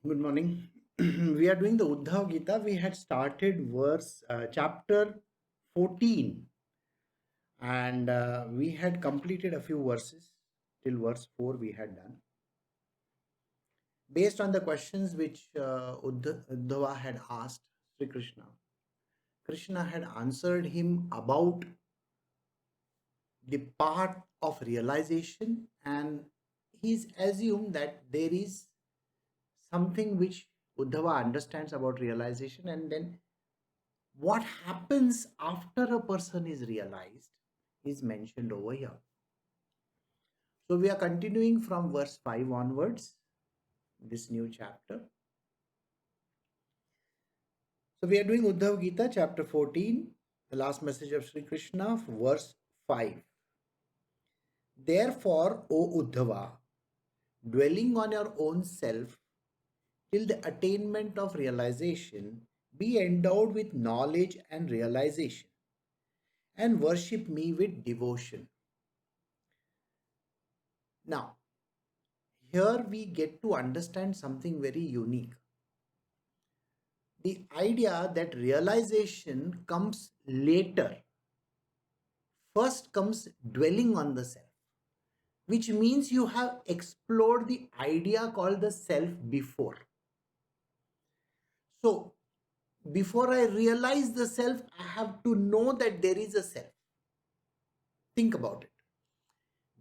Good morning. We are doing the Uddhava Gita. We had started chapter 14, and we had completed a few verses till verse 4 we had done. Based on the questions which Uddhava had asked Sri Krishna, Krishna had answered him about the part of realization, and he's assumed that there is something which Uddhava understands about realization, and then what happens after a person is realized is mentioned over here. So we are continuing from verse 5 onwards, this new chapter. So we are doing Uddhava Gita, chapter 14, the last message of Sri Krishna, verse 5. Therefore, O Uddhava, dwelling on your own self till the attainment of realization, be endowed with knowledge and realization, and worship me with devotion. Now, here we get to understand something very unique. The idea that realization comes later. First comes dwelling on the self, which means you have explored the idea called the self before. So, before I realize the self, I have to know that there is a self. Think about it.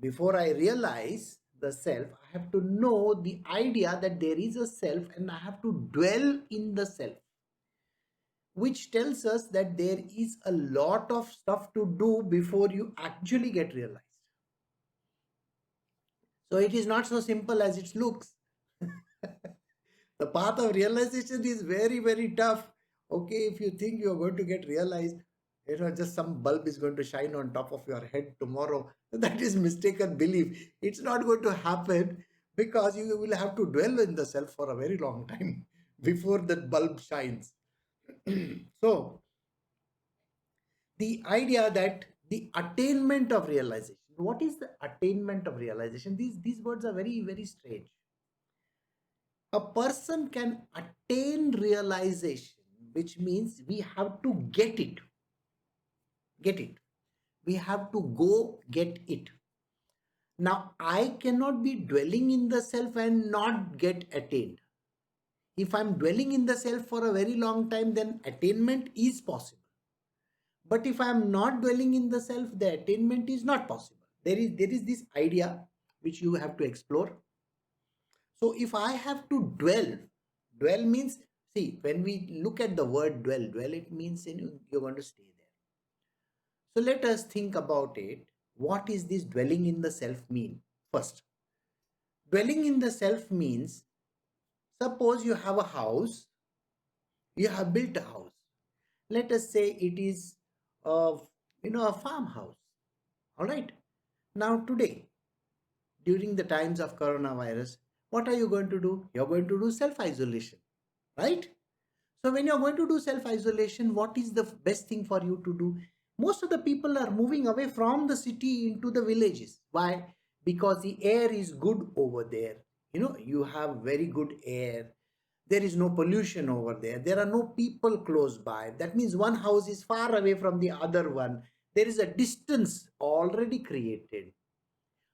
Before I realize the self, I have to know the idea that there is a self, and I have to dwell in the self, which tells us that there is a lot of stuff to do before you actually get realized. So it is not so simple as it looks. The path of realization is very, very tough. Okay, if you think you are going to get realized, just some bulb is going to shine on top of your head tomorrow, that is mistaken belief. It's not going to happen, because you will have to dwell in the self for a very long time before that bulb shines. So, the idea that the attainment of realization, what is the attainment of realization? These words are very, very strange. A person can attain realization, which means we have to get it. We have to go get it. Now, I cannot be dwelling in the self and not get attained. If I'm dwelling in the self for a very long time, then attainment is possible. But if I am not dwelling in the self, the attainment is not possible. There is this idea which you have to explore. So if I have to dwell means, see, when we look at the word dwell, it means you're going to stay there. So let us think about it. What is this dwelling in the self mean? First, dwelling in the self means, suppose you have a house, you have built a house. Let us say it is a farmhouse. All right. Now today, during the times of coronavirus, what are you going to do? You're going to do self-isolation, right? So when you're going to do self-isolation, what is the best thing for you to do? Most of the people are moving away from the city into the villages. Why? Because the air is good over there. You have very good air. There is no pollution over there. There are no people close by. That means one house is far away from the other one. There is a distance already created.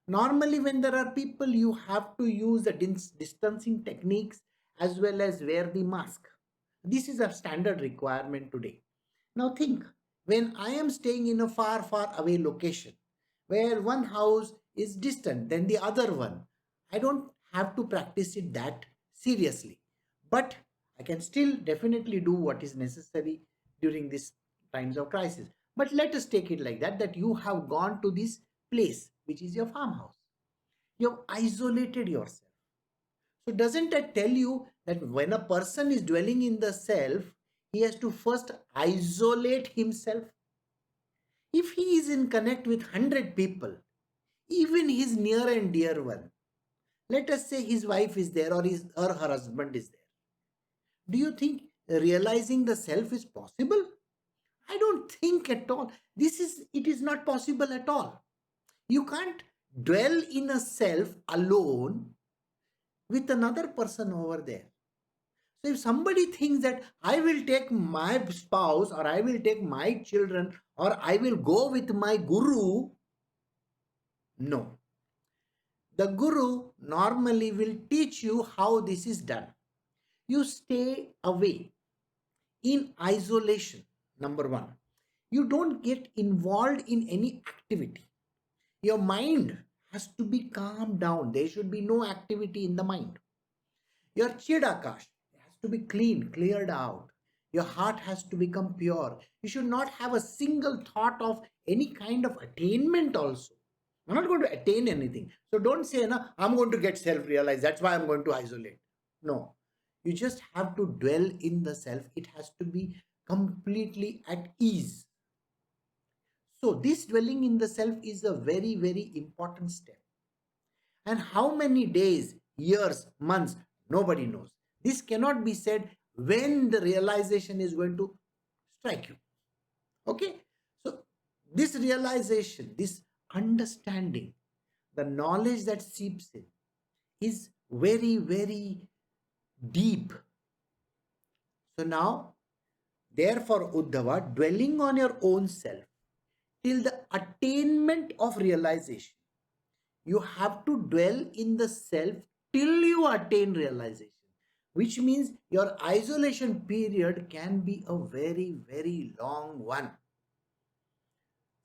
Normally, when there are people, you have to use the distancing techniques as well as wear the mask. This is a standard requirement today. Now think, when I am staying in a far, far away location, where one house is distant than the other one, I don't have to practice it that seriously. But I can still definitely do what is necessary during these times of crisis. But let us take it like that you have gone to this place, which is your farmhouse. You have isolated yourself. So doesn't that tell you that when a person is dwelling in the self, he has to first isolate himself? If he is in connect with 100 people, even his near and dear one, let us say his wife is there, or her husband is there, do you think realizing the self is possible? I don't think at all. It is not possible at all. You can't dwell in a self alone with another person over there. So if somebody thinks that I will take my spouse or I will take my children or I will go with my guru, no. The guru normally will teach you how this is done. You stay away in isolation, number one. You don't get involved in any activity. Your mind has to be calmed down. There should be no activity in the mind. Your chidakash has to be clean, cleared out. Your heart has to become pure. You should not have a single thought of any kind of attainment also. I'm not going to attain anything. So don't say, no, I'm going to get self-realized. That's why I'm going to isolate. No. You just have to dwell in the self. It has to be completely at ease. So this dwelling in the self is a very, very important step. And how many days, years, months, nobody knows. This cannot be said when the realization is going to strike you. Okay? So this realization, this understanding, the knowledge that seeps in is very, very deep. So now, therefore, Uddhava, dwelling on your own self till the attainment of realization, you have to dwell in the self till you attain realization, which means your isolation period can be a very, very long one.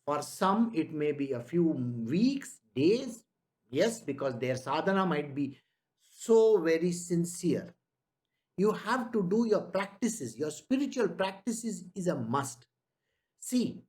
For some, it may be a few weeks, days, yes, because their sadhana might be so very sincere. You have to do your practices, your spiritual practices is a must. See,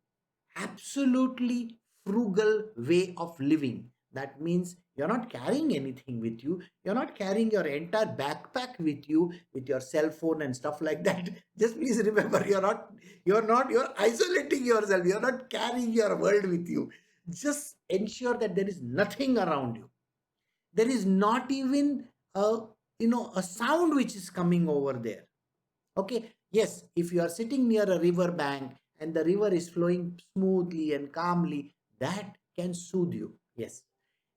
absolutely frugal way of living. That means you're not carrying anything with you. You're not carrying your entire backpack with you with your cell phone and stuff like that. Just please remember, you're isolating yourself. You're not carrying your world with you. Just ensure that there is nothing around you. There is not even a sound which is coming over there. Okay, yes, if you are sitting near a river bank and the river is flowing smoothly and calmly, that can soothe you. Yes.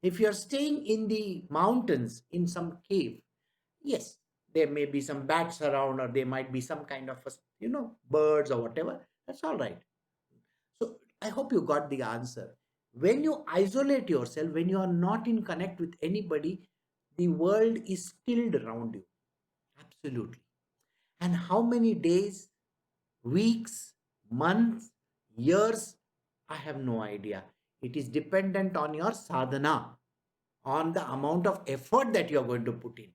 If you are staying in the mountains in some cave, yes, there may be some bats around or there might be some kind of birds or whatever. That's all right. So I hope you got the answer. When you isolate yourself, when you are not in connect with anybody, the world is stilled around you. Absolutely. And how many days, weeks, months, years, I have no idea. It is dependent on your sadhana, on the amount of effort that you are going to put in.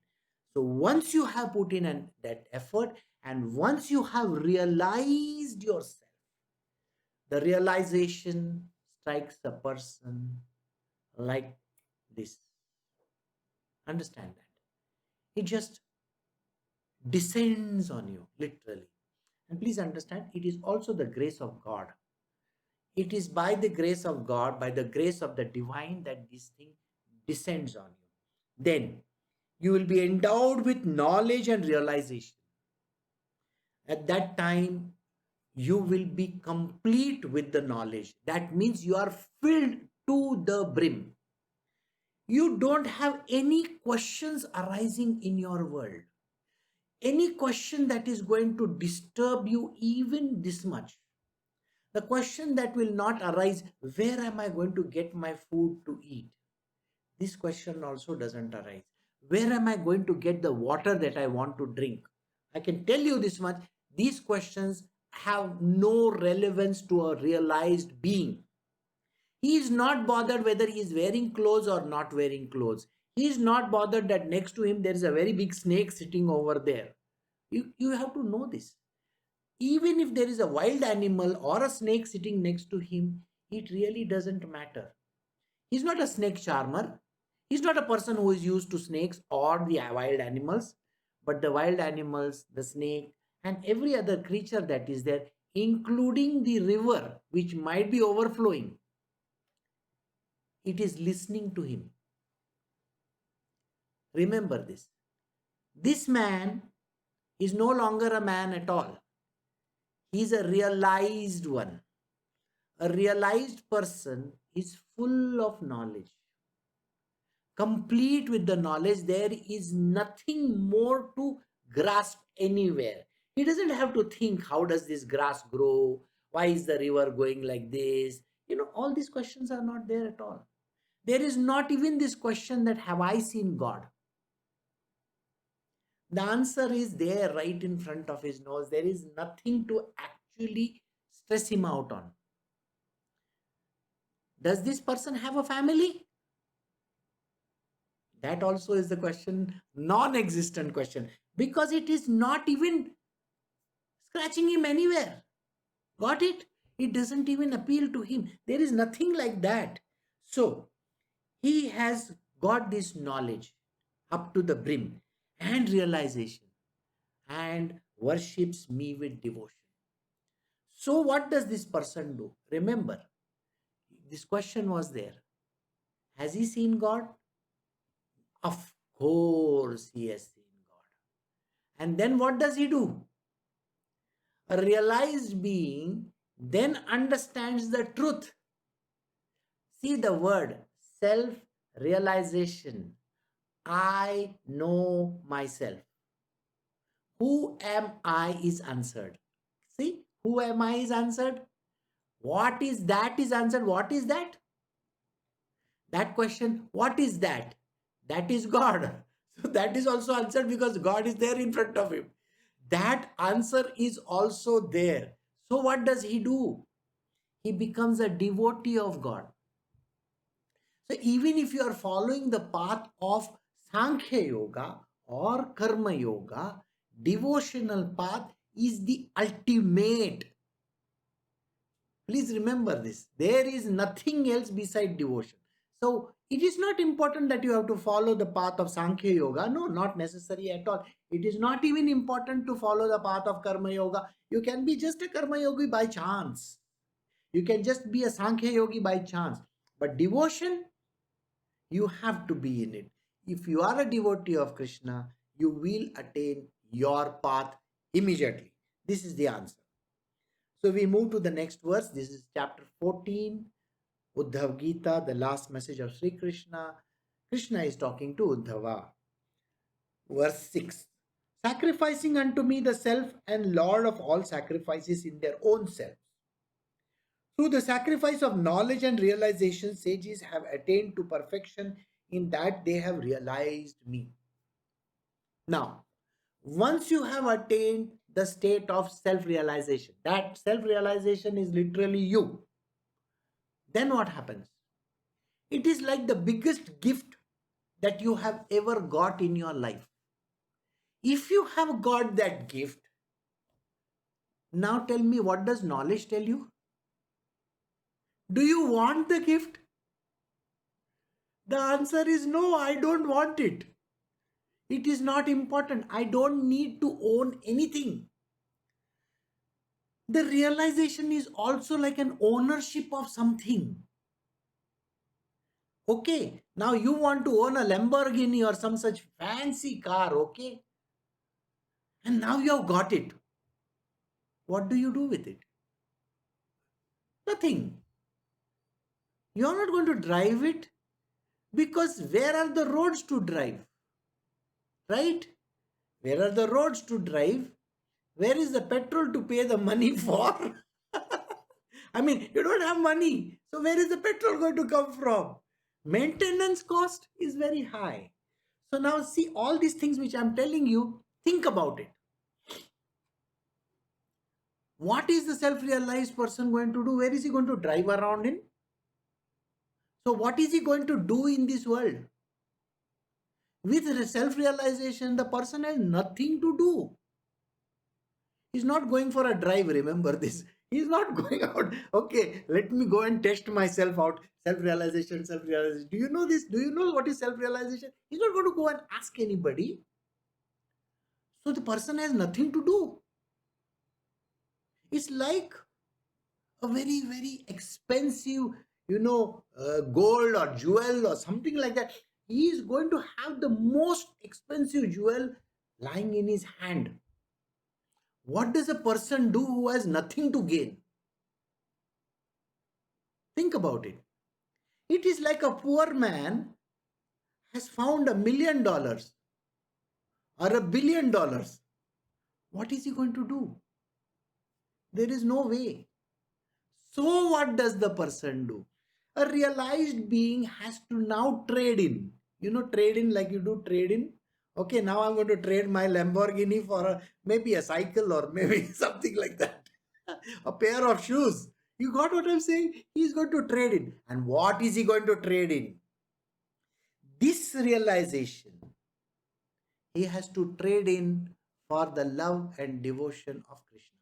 So once you have put in that effort and once you have realized yourself, the realization strikes a person like this. Understand that. It just descends on you, literally. And please understand, it is also the grace of God. It is by the grace of God, by the grace of the divine, that this thing descends on you. Then you will be endowed with knowledge and realization. At that time, you will be complete with the knowledge. That means you are filled to the brim. You don't have any questions arising in your world. Any question that is going to disturb you even this much. The question that will not arise, where am I going to get my food to eat? This question also doesn't arise. Where am I going to get the water that I want to drink? I can tell you this much, these questions have no relevance to a realized being. He is not bothered whether he is wearing clothes or not wearing clothes. He is not bothered that next to him there is a very big snake sitting over there. You have to know this. Even if there is a wild animal or a snake sitting next to him, it really doesn't matter. He's not a snake charmer. He's not a person who is used to snakes or the wild animals, but the wild animals, the snake, and every other creature that is there, including the river, which might be overflowing, it is listening to him. Remember this. This man is no longer a man at all. He is a realized one. A realized person is full of knowledge. Complete with the knowledge, there is nothing more to grasp anywhere. He doesn't have to think, how does this grass grow? Why is the river going like this? All these questions are not there at all. There is not even this question that, have I seen God? The answer is there right in front of his nose. There is nothing to actually stress him out on. Does this person have a family? That also is the question, non-existent question, because it is not even scratching him anywhere. Got it? It doesn't even appeal to him. There is nothing like that. So, he has got this knowledge up to the brim and realization and worships me with devotion. So, what does this person do? Remember, this question was there. Has he seen God? Of course, he has seen God. And then what does he do? A realized being then understands the truth. See the word self-realization. I know myself. Who am I is answered. See, who am I is answered. What is that is answered. What is that? That question, what is that? That is God. So that is also answered because God is there in front of him. That answer is also there. So what does he do? He becomes a devotee of God. So even if you are following the path of Sankhya Yoga or Karma Yoga, devotional path is the ultimate. Please remember this. There is nothing else beside devotion. So it is not important that you have to follow the path of Sankhya Yoga. No, not necessary at all. It is not even important to follow the path of Karma Yoga. You can be just a Karma Yogi by chance. You can just be a Sankhya Yogi by chance. But devotion, you have to be in it. If you are a devotee of Krishna, you will attain your path immediately. This is the answer. So we move to the next verse. This is chapter 14, Uddhava Gita, the last message of Sri Krishna. Krishna is talking to Uddhava. Verse 6. Sacrificing unto me the self and Lord of all sacrifices in their own selves. Through the sacrifice of knowledge and realization, sages have attained to perfection in that they have realized me. Now, once you have attained the state of self-realization, that self-realization is literally you, then what happens? It is like the biggest gift that you have ever got in your life. If you have got that gift, now tell me, what does knowledge tell you? Do you want the gift? The answer is no, I don't want it. It is not important. I don't need to own anything. The realization is also like an ownership of something. Okay, now you want to own a Lamborghini or some such fancy car, okay? And now you have got it. What do you do with it? Nothing. You are not going to drive it because where are the roads to drive? Right? Where are the roads to drive? Where is the petrol to pay the money for? I mean, you don't have money. So where is the petrol going to come from? Maintenance cost is very high. So now see all these things which I'm telling you, think about it. What is the self-realized person going to do? Where is he going to drive around in? So what is he going to do in this world? With self-realization, the person has nothing to do. He's not going for a drive, remember this. He's not going out, okay, let me go and test myself out. Self-realization, self-realization. Do you know this? Do you know what is self-realization? He's not going to go and ask anybody. So the person has nothing to do. It's like a very, very expensive, gold or jewel or something like that. He is going to have the most expensive jewel lying in his hand. What does a person do who has nothing to gain? Think about it. It is like a poor man has found $1 million or $1 billion. what is he going to do? There is no way. So what does the person do? A realized being has to now trade in. Trade in like you do trade in. Okay, now I'm going to trade my Lamborghini for maybe a cycle or maybe something like that. A pair of shoes. You got what I'm saying? He's going to trade in. And what is he going to trade in? This realization he has to trade in for the love and devotion of Krishna.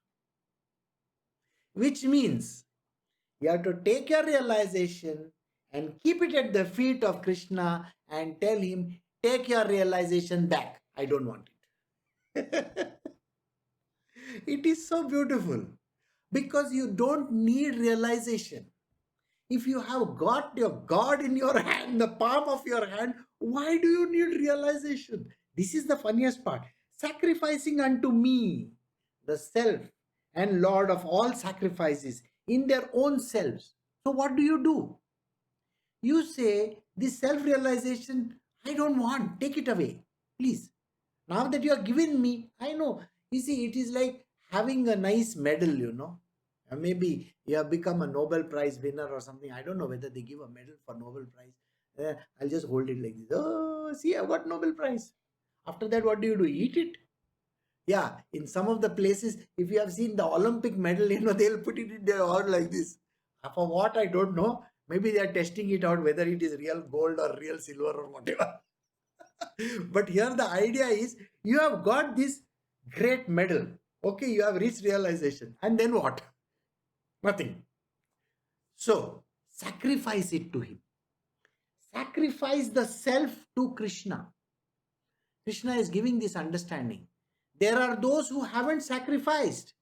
Which means you have to take your realization and keep it at the feet of Krishna and tell him, take your realization back. I don't want it. It is so beautiful because you don't need realization. If you have got your God in your hand, the palm of your hand, why do you need realization? This is the funniest part. Sacrificing unto me, the self and Lord of all sacrifices in their own selves. So what do? You say, this self-realization, I don't want, take it away, please. Now that you are giving me, I know. You see, it is like having a nice medal. Maybe you have become a Nobel Prize winner or something. I don't know whether they give a medal for Nobel Prize. I'll just hold it like this. Oh, see, I got Nobel Prize. After that, what do? Eat it? Yeah, in some of the places, if you have seen the Olympic medal, they'll put it in their hand like this. For what, I don't know. Maybe they are testing it out, whether it is real gold or real silver or whatever. But here the idea is, you have got this great medal. Okay, you have reached realization. And then what? Nothing. So, sacrifice it to him. Sacrifice the self to Krishna. Krishna is giving this understanding. There are those who haven't sacrificed.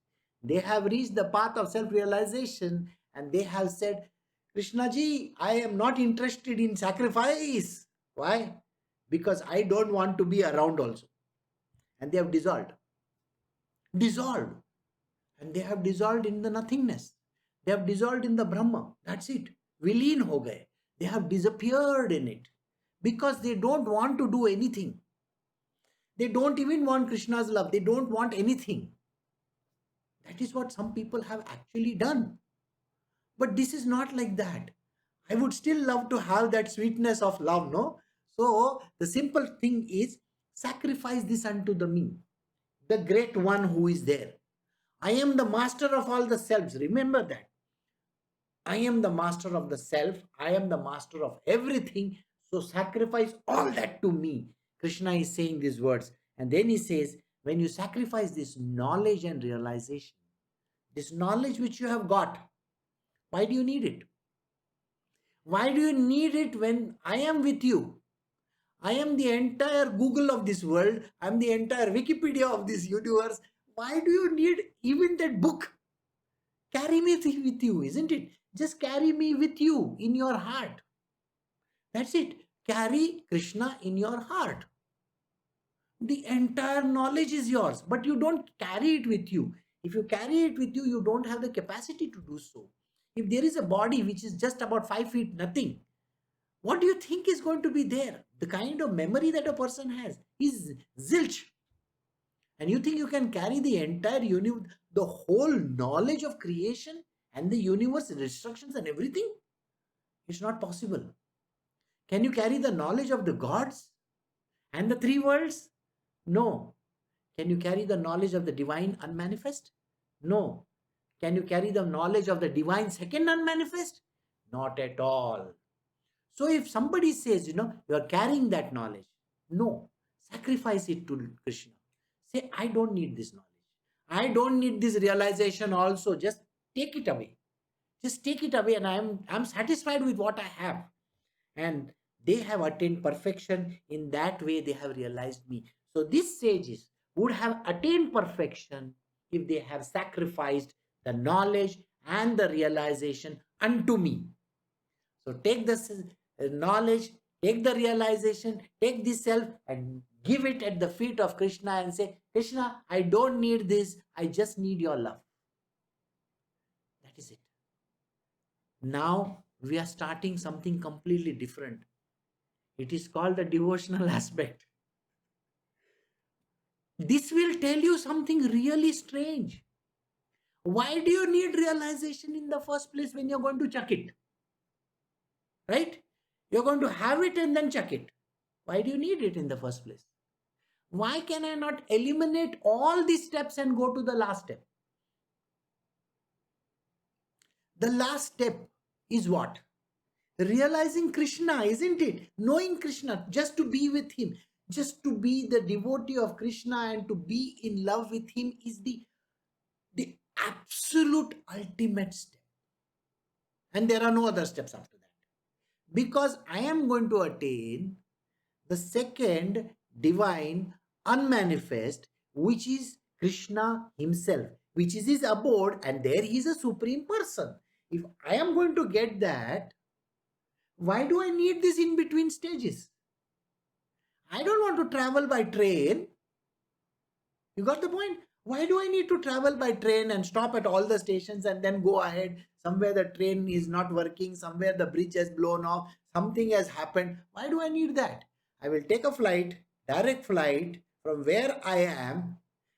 They have reached the path of self-realization and they have said, Krishna ji, I am not interested in sacrifice. Why? Because I don't want to be around also. And they have dissolved. Dissolved. And they have dissolved in the nothingness. They have dissolved in the Brahma. That's it. Vileen ho gaye. They have disappeared in it. Because they don't want to do anything. They don't even want Krishna's love. They don't want anything. That is what some people have actually done. But this is not like that. I would still love to have that sweetness of love, no? So the simple thing is, sacrifice this unto the me, the great one who is there. I am the master of all the selves. Remember that. I am the master of the self. I am the master of everything. So sacrifice all that to me. Krishna is saying these words. And then he says, when you sacrifice this knowledge and realization, this knowledge which you have got, why do you need it? Why do you need it when I am with you? I am the entire Google of this world. I am the entire Wikipedia of this universe. Why do you need even that book? Carry me with you, isn't it? Just carry me with you in your heart. That's it. Carry Krishna in your heart. The entire knowledge is yours, but you don't carry it with you. If you carry it with you, you don't have the capacity to do so. If there is a body which is just about 5 feet nothing, what do you think is going to be there? The kind of memory that a person has is zilch. And you think you can carry the entire universe, the whole knowledge of creation and the universe, instructions and everything? It's not possible. Can you carry the knowledge of the gods and the three worlds? No. Can you carry the knowledge of the divine unmanifest? No. Can you carry the knowledge of the divine second unmanifest? Not at all. So if somebody says, you are carrying that knowledge, no, sacrifice it to Krishna. Say, I don't need this knowledge. I don't need this realization also. Just take it away. Just take it away, and I'm satisfied with what I have. And they have attained perfection. In that way, they have realized me. So these sages would have attained perfection if they have sacrificed the knowledge and the realization unto me. So take the knowledge, take the realization, take the self and give it at the feet of Krishna and say, Krishna, I don't need this. I just need your love. That is it. Now we are starting something completely different. It is called the devotional aspect. This will tell you something really strange. Why do you need realization in the first place when you're going to chuck it? Right? You're going to have it and then chuck it. Why do you need it in the first place? Why can I not eliminate all these steps and go to the last step? The last step is what? Realizing Krishna, isn't it? Knowing Krishna, just to be with him, just to be the devotee of Krishna and to be in love with him is the absolute ultimate step. And there are no other steps after that. Because I am going to attain the second divine unmanifest, which is Krishna himself, which is his abode, and there he is a supreme person. If I am going to get that, why do I need these in between stages? I don't want to travel by train. You got the point? Why do I need to travel by train and stop at all the stations and then go ahead? Somewhere the train is not working, somewhere the bridge has blown off, something has happened. Why do I need that? I will take a flight, direct flight from where I am,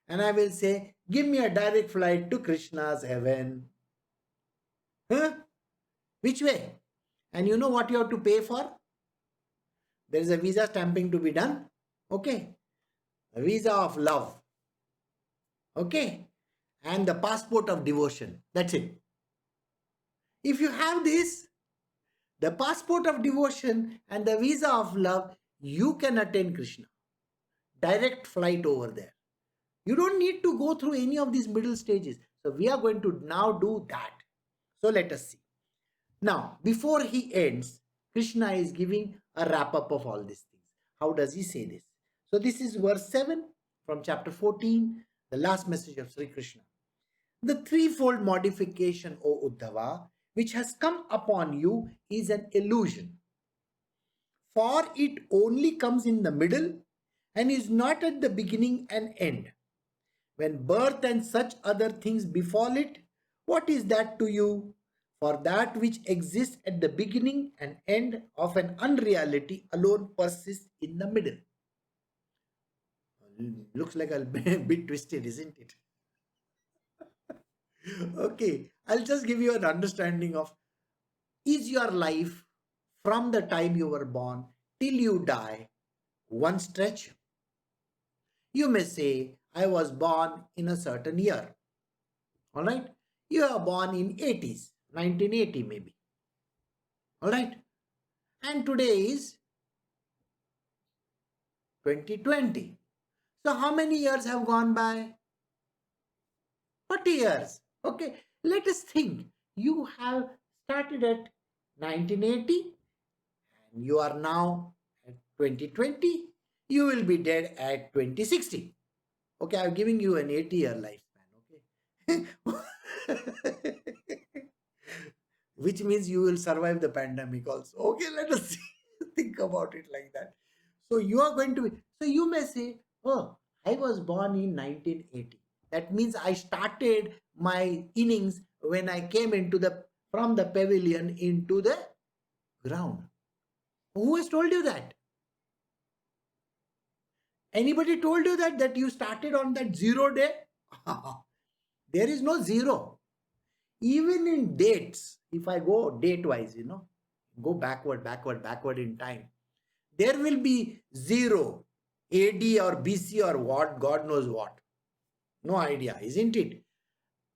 and I will say, give me a direct flight to Krishna's heaven. Huh? Which way? And you know what you have to pay for? There is a visa stamping to be done. Okay. A visa of love. Okay. And the passport of devotion. That's it. If you have this, the passport of devotion and the visa of love, you can attain Krishna. Direct flight over there. You don't need to go through any of these middle stages. So we are going to now do that. So let us see. Now, before he ends, Krishna is giving a wrap up of all these things. How does he say this? So this is verse 7 from chapter 14, the last message of Sri Krishna. The threefold modification, O Uddhava, which has come upon you is an illusion. For it only comes in the middle and is not at the beginning and end. When birth and such other things befall it, what is that to you? For that which exists at the beginning and end of an unreality alone persists in the middle. Looks like a bit twisted, isn't it? Okay, I'll just give you an understanding of, is your life from the time you were born till you die one stretch? You may say, I was born in a certain year. All right? You are born in 80s, 1980 maybe. All right? And today is 2020. So how many years have gone by? 40 years. Okay, let us think. You have started at 1980 and you are now at 2020. You will be dead at 2060. Okay, I'm giving you an 80-year lifespan. Okay. Which means you will survive the pandemic also. Okay, let us think about it like that. So you are going to be, so you may say, oh, I was born in 1980. That means I started my innings when I came from the pavilion into the ground. Who has told you that? Anybody told you that you started on that 0 day? There is no 0. Even in dates, if I go date-wise, go backward in time, there will be 0, AD or BC or what, God knows what. No idea, isn't it?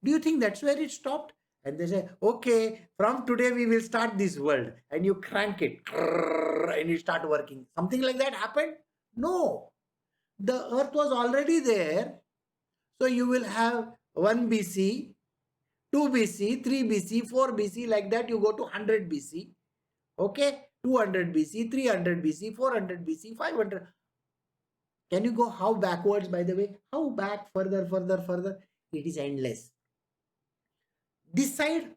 Do you think that's where it stopped? And they say, okay, from today we will start this world. And you crank it and it start working. Something like that happened? No. The earth was already there. So you will have 1 BC, 2 BC, 3 BC, 4 BC, like that you go to 100 BC. Okay, 200 BC, 300 BC, 400 BC, 500. Can you go how backwards, by the way? How back, further? It is endless. This side,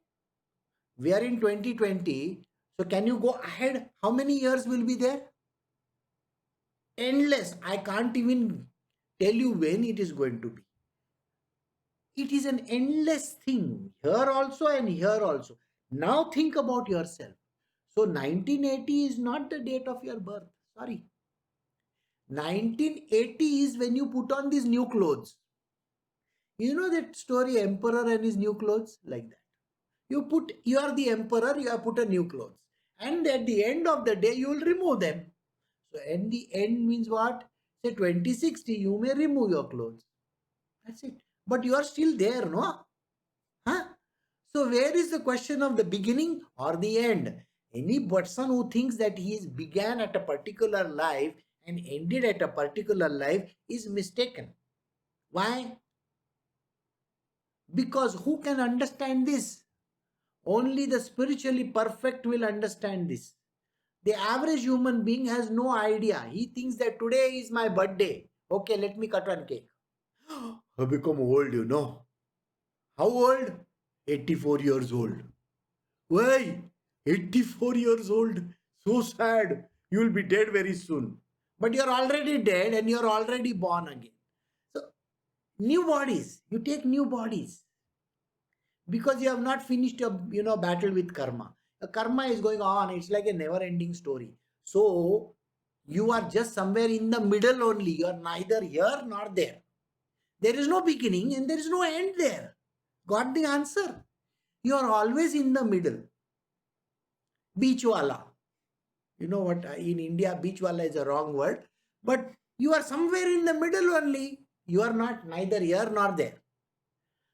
we are in 2020. So can you go ahead? How many years will be there? Endless. I can't even tell you when it is going to be. It is an endless thing, here also and here also. Now think about yourself. So 1980 is not the date of your birth. Sorry. 1980 is when you put on these new clothes. You know that story, emperor and his new clothes? Like that. You are the emperor, you have put a new clothes. And at the end of the day, you will remove them. So at the end means what? Say 2060, you may remove your clothes. That's it. But you are still there, no? Huh? So where is the question of the beginning or the end? Any person who thinks that he is began at a particular life and ended at a particular life is mistaken. Why? Because who can understand this? Only the spiritually perfect will understand this. The average human being has no idea. He thinks that today is my birthday. Okay, let me cut one cake. I become old, you know. How old? 84 years old. Why? 84 years old. So sad. You will be dead very soon. But you're already dead and you're already born again. So, new bodies. You take new bodies. Because you have not finished your battle with karma. The karma is going on. It's like a never ending story. So you are just somewhere in the middle only. You are neither here nor there. There is no beginning and there is no end there. Got the answer? You are always in the middle. Beachwala. You know what, in India beachwala is a wrong word, but you are somewhere in the middle only. You are not neither here nor there.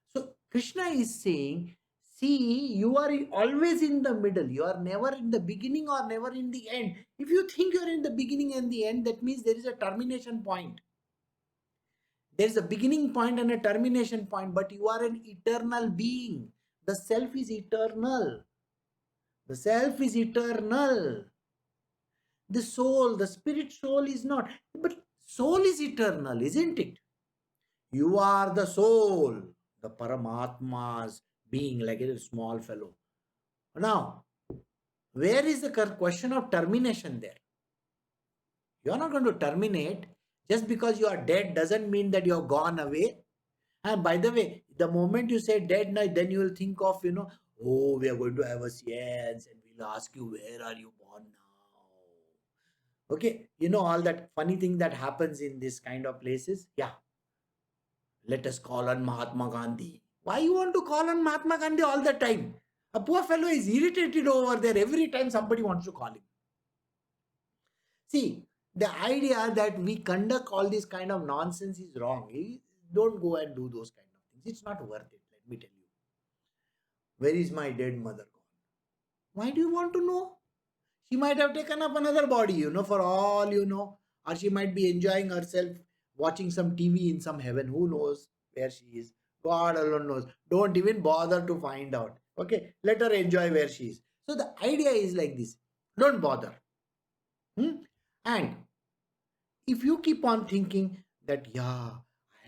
So Krishna is saying, see, you are always in the middle. You are never in the beginning or never in the end. If you think you are in the beginning and the end, that means there is a termination point. There is a beginning point and a termination point, but you are an eternal being. The self is eternal. The self is eternal. The soul, the spirit soul is not. But soul is eternal, isn't it? You are the soul, the Paramatma's being, like a small fellow. Now, where is the question of termination there? You are not going to terminate. Just because you are dead doesn't mean that you have gone away. And by the way, the moment you say dead, now then you will think of, oh, we are going to have a seance and we'll ask you, where are you born now? Okay, all that funny thing that happens in this kind of places. Yeah, let us call on Mahatma Gandhi. Why you want to call on Mahatma Gandhi all the time? A poor fellow is irritated over there every time somebody wants to call him. See, the idea that we conduct all this kind of nonsense is wrong. Don't go and do those kind of things. It's not worth it, let me tell you. Where is my dead mother gone? Why do you want to know? She might have taken up another body, for all you know. Or she might be enjoying herself watching some TV in some heaven. Who knows where she is? God alone knows. Don't even bother to find out. Okay, let her enjoy where she is. So the idea is like this. Don't bother. And if you keep on thinking that, yeah,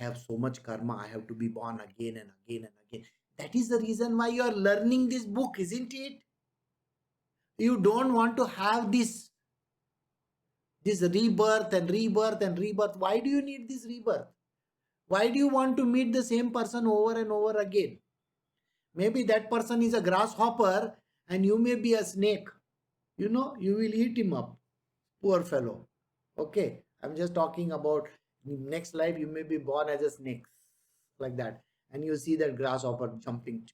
I have so much karma, I have to be born again and again and again. That is the reason why you are learning this book, isn't it? You don't want to have this rebirth and rebirth and rebirth. Why do you need this rebirth? Why do you want to meet the same person over and over again? Maybe that person is a grasshopper and you may be a snake. You will eat him up. Poor fellow. Okay, I'm just talking about next life. You may be born as a snake, like that, and you see that grasshopper jumping,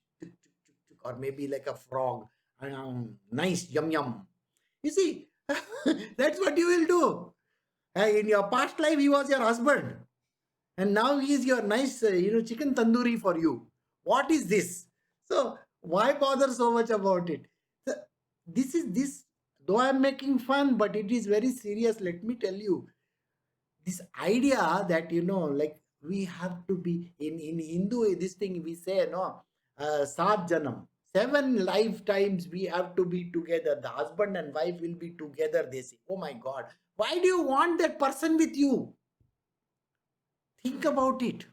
or maybe like a frog. Nice, yum yum. You see, that's what you will do. In your past life, he was your husband, and now he is your nice, chicken tandoori for you. What is this? So why bother so much about it? So, this. Though I am making fun, but it is very serious. Let me tell you, this idea that like we have to be in Hindu. This thing we say, Saat Janam. 7 lifetimes we have to be together. The husband and wife will be together. They say, oh my God, why do you want that person with you? Think about it.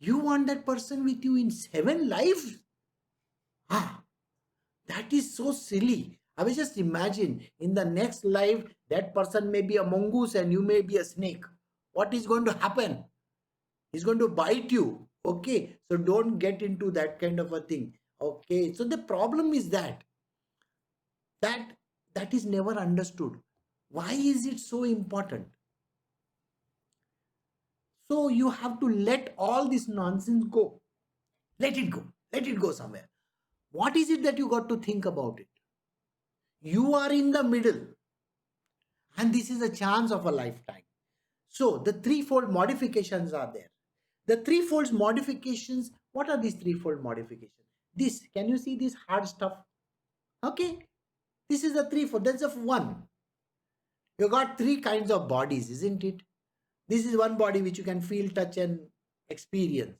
You want that person with you in 7 lives? That is so silly. I will just imagine in the next life, that person may be a mongoose and you may be a snake. What is going to happen? He's going to bite you. Okay, so don't get into that kind of a thing. Okay, so the problem is that is never understood. Why is it so important? So you have to let all this nonsense go. Let it go. Let it go somewhere. What is it that you got to think about it? You are in the middle, and this is a chance of a lifetime. So the threefold modifications are there. The threefold modifications, what are these threefold modifications? This, can you see this hard stuff? Okay, this is the threefold. That's of one. You got three kinds of bodies, isn't it? This is one body which you can feel, touch, and experience.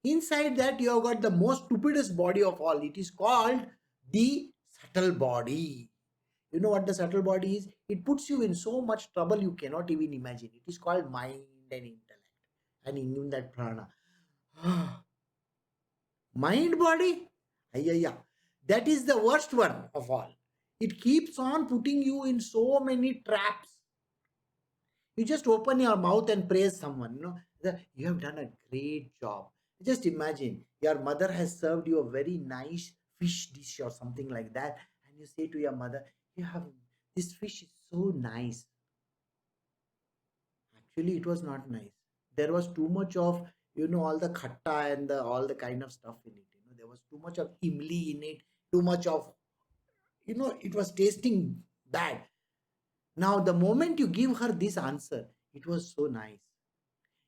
Inside that, you have got the most stupidest body of all. It is called the subtle body. You know what the subtle body is? It puts you in so much trouble you cannot even imagine. It is called mind and intellect. And in that prana. Mind body? Yeah. That is the worst one of all. It keeps on putting you in so many traps. You just open your mouth and praise someone. You have done a great job. Just imagine your mother has served you a very nice fish dish or something like that, and you say to your mother, "You have this fish is so nice." Actually, it was not nice. There was too much of all the khatta and all the kind of stuff in it. There was too much of imli in it. Too much of it was tasting bad. Now, the moment you give her this answer, it was so nice.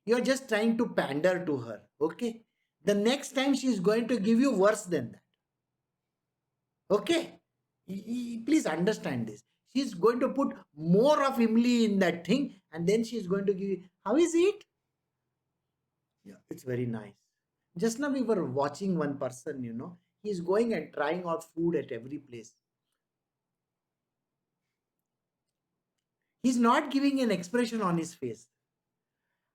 You're just trying to pander to her, okay? The next time she is going to give you worse than that. Okay? Please understand this. She is going to put more of imli in that thing, and then she is going to give you, how is it? Yeah, it's very nice. Just now we were watching one person, he is going and trying out food at every place. He's not giving an expression on his face.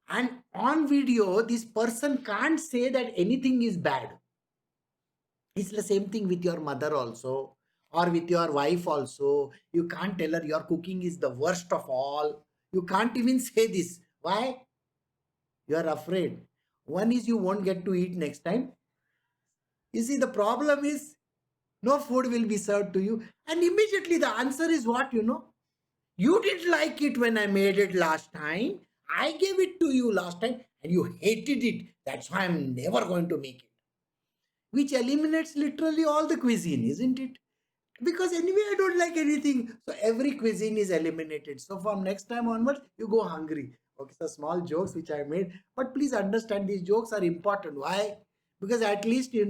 And on video, this person can't say that anything is bad. It's the same thing with your mother also, or with your wife also. You can't tell her your cooking is the worst of all. You can't even say this. Why? You are afraid. One is you won't get to eat next time. You see, the problem is no food will be served to you. And immediately the answer is what, You didn't like it when I made it last time. I gave it to you last time and you hated it. That's why I'm never going to make it. Which eliminates literally all the cuisine, isn't it? Because anyway, I don't like anything. So every cuisine is eliminated. So from next time onwards, you go hungry. Okay, so small jokes which I made. But please understand these jokes are important. Why? Because at least, you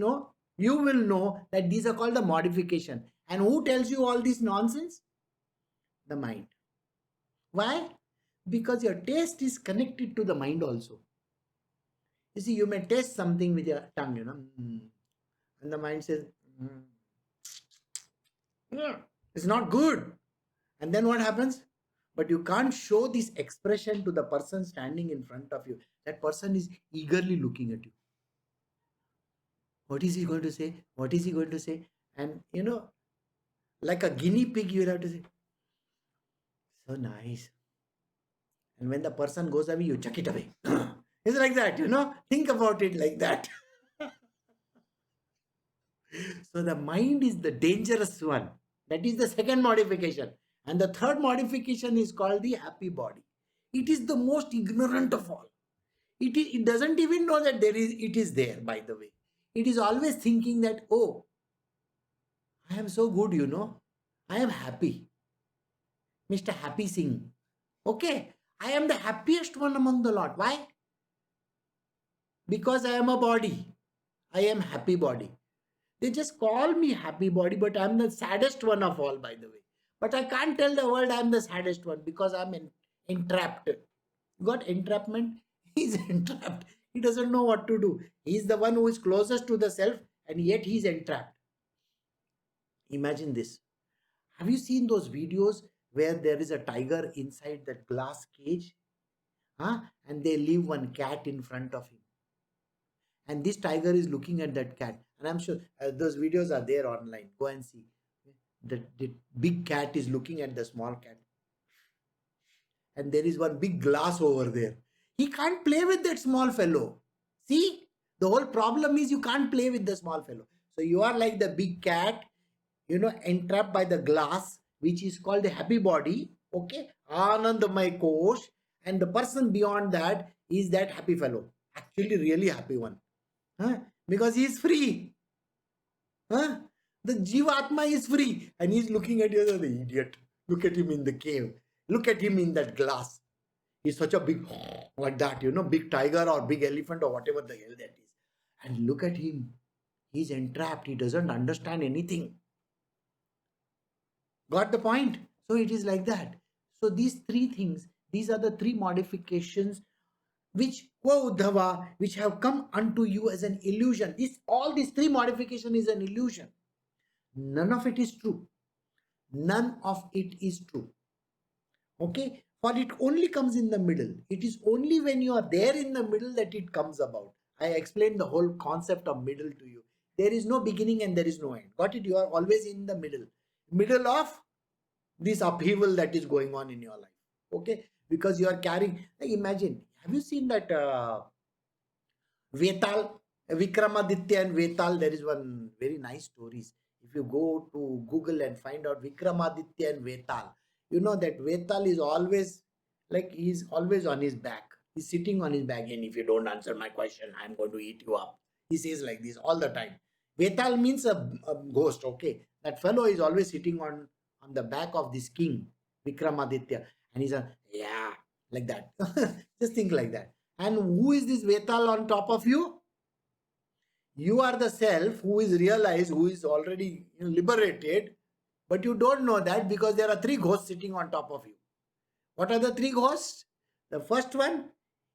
will know that these are called the modification. And who tells you all this nonsense? The mind. Why? Because your taste is connected to the mind also. You see, you may taste something with your tongue, and the mind says, it's not good. And then what happens? But you can't show this expression to the person standing in front of you. That person is eagerly looking at you. What is he going to say? What is he going to say? And like a guinea pig, you will have to say, so nice. And when the person goes away, you chuck it away. It's like that, Think about it like that. So the mind is the dangerous one. That is the second modification. And the third modification is called the happy body. It is the most ignorant of all. It doesn't even know that it is there, by the way. It is always thinking that, oh, I am so good, I am happy. Mr. Happy Singh. Okay, I am the happiest one among the lot. Why? Because I am a body. I am happy body. They just call me happy body, but I'm the saddest one of all, by the way. But I can't tell the world I'm the saddest one because I'm entrapped. Got entrapment? He's entrapped. He doesn't know what to do. He's the one who is closest to the self, and yet he's entrapped. Imagine this. Have you seen those videos where there is a tiger inside that glass cage? And they leave one cat in front of him. And this tiger is looking at that cat. And I'm sure those videos are there online. Go and see. The big cat is looking at the small cat. And there is one big glass over there. He can't play with that small fellow. See? The whole problem is you can't play with the small fellow. So you are like the big cat, entrapped by the glass, which is called the happy body. Okay? Anandamay Kosh. And the person beyond that is that happy fellow. Actually, really happy one. Huh? Because he is free. Huh? The Jivatma is free. And he's looking at you as the idiot. Look at him in the cave. Look at him in that glass. He's such a big, like that, big tiger or big elephant or whatever the hell that is. And look at him. He's entrapped. He doesn't understand anything. Got the point? So it is like that. So these three things, these are the three modifications which, Uddhava, which have come unto you as an illusion. All these three modification is an illusion. None of it is true. None of it is true. Okay? For it only comes in the middle. It is only when you are there in the middle that it comes about. I explained the whole concept of middle to you. There is no beginning and there is no end. Got it? You are always in the middle. Middle of this upheaval that is going on in your life. Okay? Because you are carrying, imagine, have you seen that Vetal, Vikramaditya and Vetal? There is one very nice stories. If you go to Google and find out Vikramaditya and Vetal, you know that Vetal is always, like, he's always on his back. He's sitting on his back, and if you don't answer my question, I'm going to eat you up. He says like this all the time. Vetal means a ghost, okay? That fellow is always sitting on the back of this king, Vikramaditya. And he's yeah, like that. Just think like that. And who is this Vetal on top of you? You are the self who is realized, who is already liberated, but you don't know that because there are three ghosts sitting on top of you. What are the three ghosts? The first one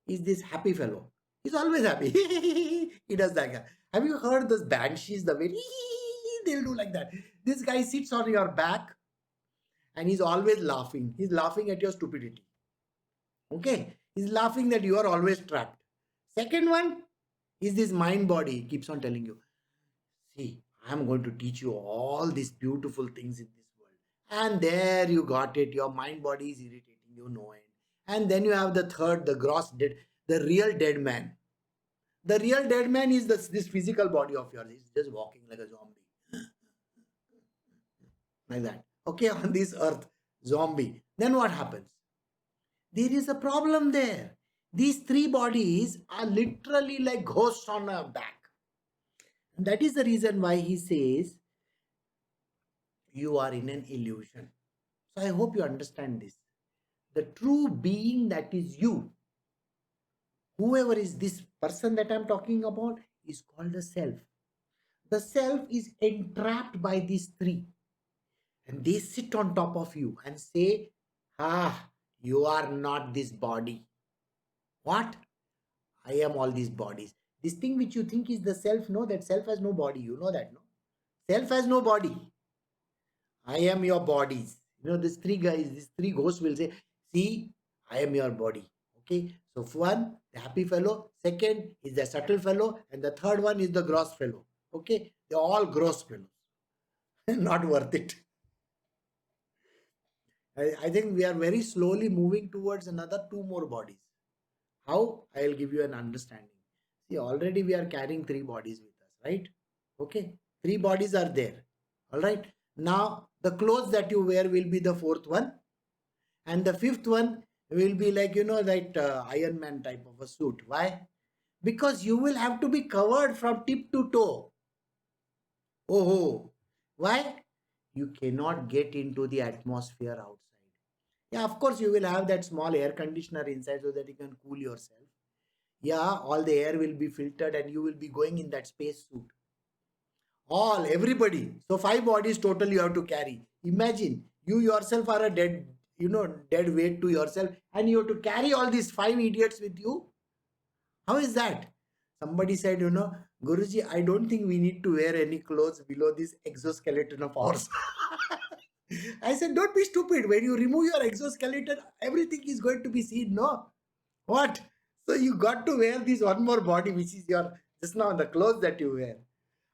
is this happy fellow. He's always happy. He does that. Have you heard those banshees? The way they'll do like that. This guy sits on your back and he's always laughing. He's laughing at your stupidity. Okay? He's laughing that you are always trapped. Second one is this mind body. He keeps on telling you, see, I'm going to teach you all these beautiful things in this world. And there you got it. Your mind body is irritating you, no end. And then you have the third, the gross dead, the real dead man. The real dead man is this physical body of yours. He's just walking like a zombie. Like that. Okay, on this earth, zombie. Then what happens? There is a problem there. These three bodies are literally like ghosts on our back. And that is the reason why he says, you are in an illusion. So I hope you understand this. The true being that is you, whoever is this person that I'm talking about, is called the self. The self is entrapped by these three. And they sit on top of you and say, you are not this body. What? I am all these bodies. This thing which you think is the self, no, that self has no body. You know that, no? Self has no body. I am your bodies. These three guys, these three ghosts will say, see, I am your body. Okay? So one, the happy fellow. Second is the subtle fellow. And the third one is the gross fellow. Okay? They're all gross fellows. Not worth it. I think we are very slowly moving towards another two more bodies. How? I'll give you an understanding. See, already we are carrying three bodies with us, right? Okay? Three bodies are there. All right? Now, the clothes that you wear will be the fourth one. And the fifth one will be like, that Iron Man type of a suit. Why? Because you will have to be covered from tip to toe. Oh, why? You cannot get into the atmosphere outside. Yeah, of course, you will have that small air conditioner inside so that you can cool yourself. Yeah, all the air will be filtered and you will be going in that space suit. Everybody. So 5 bodies total you have to carry. Imagine, you yourself are a dead weight to yourself and you have to carry all these 5 idiots with you. How is that? Somebody said, Guruji, I don't think we need to wear any clothes below this exoskeleton of ours. I said, don't be stupid. When you remove your exoskeleton, everything is going to be seen, no? What? So you got to wear this one more body, which is your, just now, the clothes that you wear.